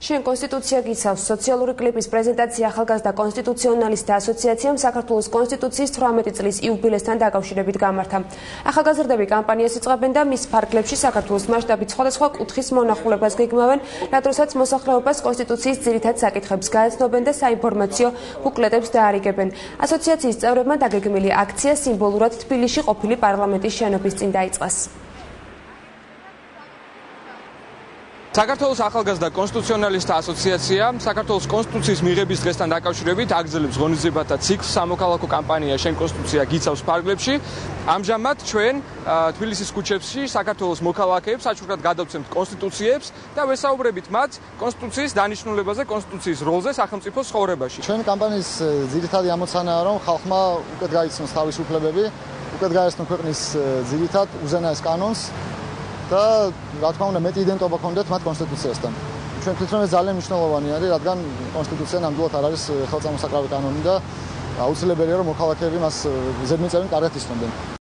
შენ კონსტიტუცია გიცავს სოციალური კლიპის პრეზენტაცია ახალგაზრდა კონსტიტუციონალისტთა ასოციაციამ საქართველოს კონსტიტუციის 18 წლის იუბილესთან დაკავშირებით გამართა. ახალგაზრდები კამპანიას იწყებენ და მის ფარგლებში საქართველოს მასშტაბით სხვადასხვა კუთხის მონახულებას გეგმავენ, რადგანაც მოსახლეობას კონსტიტუციის ძირითად საკითხებს გაეცნობენ და საინფორმაციო ბუკლეტებს დაარიგებენ. ასოციაციის წევრებმა დაგეგმილი აქცია სიმბოლურად თბილისში ყოფილი პარლამენტის შენობის წინ დაიწყეს. საქართველოს ახალგაზრდა კონსტიტუციონალისტთა ასოციაცია საქართველოს კონსტიტუციის მიღების დღესთან დაკავშირებით აგრძელებს ღონისძიებათა ციკლს სამოქალაქო კამპანია შენ კონსტიტუცია გიცავს ფარგლებში. ამჟამად ჩვენ თბილისის ქუჩებში საქართველოს მოქალაქეებს საჩუქრად გადავცემთ კონსტიტუციებს და ვესაუბრებით მათ კონსტიტუციის დანიშნულებაზე, კონსტიტუციის როლზე სახელმწიფოს ცხოვრებაში. ჩვენ კამპანიის ძირითადი ამოცანაა, რომ ხალხმა უკეთ გაიცნოს თავისუფლებები, უკეთ გაეცნოს ქვეყნის ძირითად უზენაეს კანონს. და რა თქმა უნდა მეტი იდენტობა ჰქონდეთ მათ კონსტიტუციასთან. ჩვენ ვფიქრობთ ეს ძალიან მნიშვნელოვანი არის, რადგან კონსტიტუცია ნამდვილად არ არის ხელწამოსაკრავი კანონი და აუცილებელია რომ მოქალაქეები მას ზედმიწევნით კარგად იცნობდნენ.